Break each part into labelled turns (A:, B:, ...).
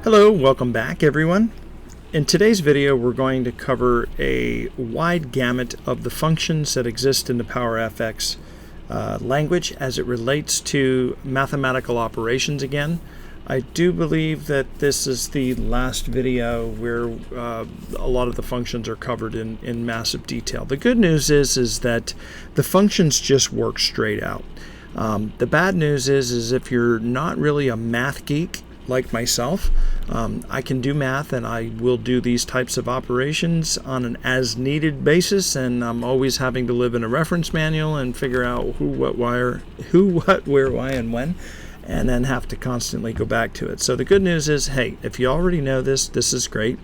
A: Hello, welcome back everyone. In today's video we're going to cover a wide gamut of the functions that exist in the PowerFX language as it relates to mathematical operations again. I do believe that this is the last video where a lot of the functions are covered in massive detail. The good news is that the functions just work straight out. The bad news is if you're not really a math geek like myself, I can do math and I will do these types of operations on an as needed basis, and I'm always having to live in a reference manual and figure out who, what, where, why, and when, and then have to constantly go back to it. So the good news is, hey, if you already know this is great.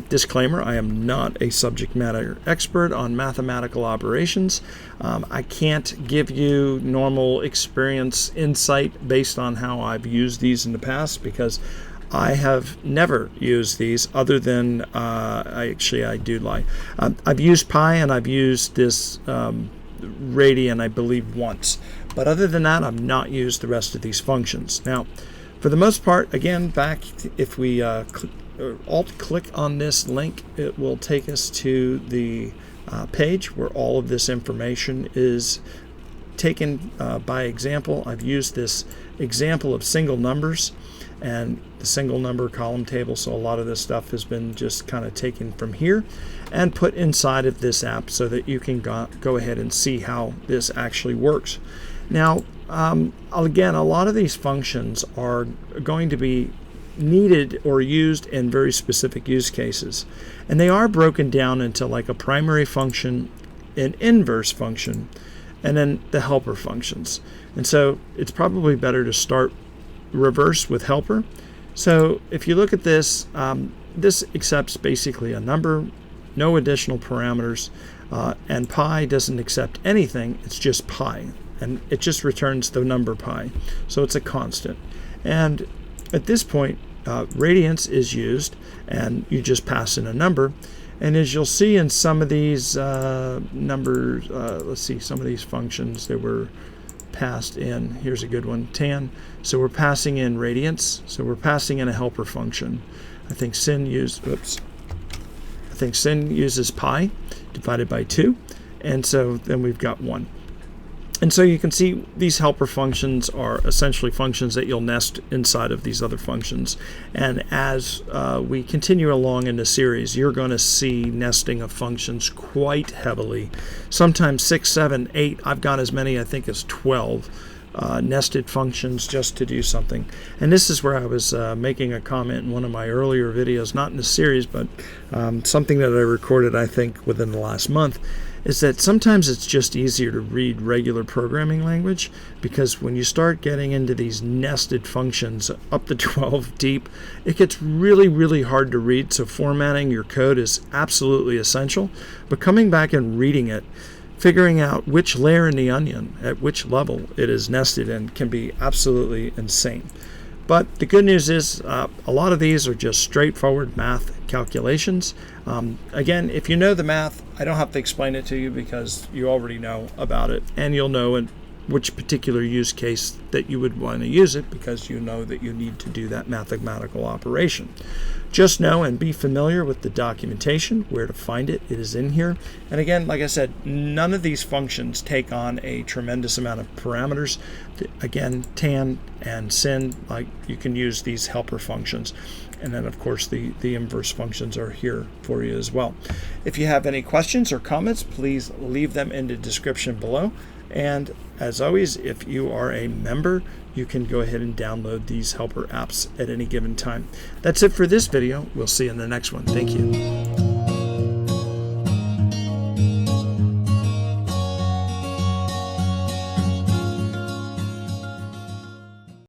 A: Disclaimer, I am not a subject matter expert on mathematical operations. I can't give you normal experience insight based on how I've used these in the past, because I have never used these other than, I do lie. I've used pi and I've used this radian, I believe, once. But other than that, I've not used the rest of these functions. Now, for the most part, again, back, if we alt-click on this link, it will take us to the page where all of this information is taken by example. I've used this example of single numbers and the single number column table, so a lot of this stuff has been just kind of taken from here and put inside of this app so that you can go ahead and see how this actually works. Now, again, a lot of these functions are going to be needed or used in very specific use cases, and they are broken down into like a primary function, an inverse function, and then the helper functions. And so it's probably better to start reverse with helper. So if you look at this, this accepts basically a number, no additional parameters, and pi doesn't accept anything. It's just pi, and it just returns the number pi, so it's a constant. And at this point, radians is used, and you just pass in a number. And as you'll see in some of these numbers, let's see, some of these functions that were passed in, here's a good one, tan. So we're passing in radians, so we're passing in a helper function. I think sin uses pi divided by 2, and so then we've got 1. And so you can see these helper functions are essentially functions that you'll nest inside of these other functions. And as we continue along in the series, you're going to see nesting of functions quite heavily. Sometimes 6, 7, 8. I've got as many, I think, as 12 nested functions just to do something. And this is where I was making a comment in one of my earlier videos, not in the series, but something that I recorded, I think, within the last month, is that sometimes it's just easier to read regular programming language, because when you start getting into these nested functions up to 12 deep, it gets really, really hard to read. So formatting your code is absolutely essential. But coming back and reading it, figuring out which layer in the onion, at which level it is nested in, can be absolutely insane. But the good news is a lot of these are just straightforward math calculations. Again, if you know the math, I don't have to explain it to you because you already know about it, and you'll know in which particular use case that you would want to use it, because you know that you need to do that mathematical operation. Just know and be familiar with the documentation, where to find it. It is in here. And again, like I said, none of these functions take on a tremendous amount of parameters. Again, tan and sin, like, you can use these helper functions. And then, of course, the inverse functions are here for you as well. If you have any questions or comments, please leave them in the description below. And as always, if you are a member, you can go ahead and download these helper apps at any given time. That's it for this video. We'll see you in the next one. Thank you.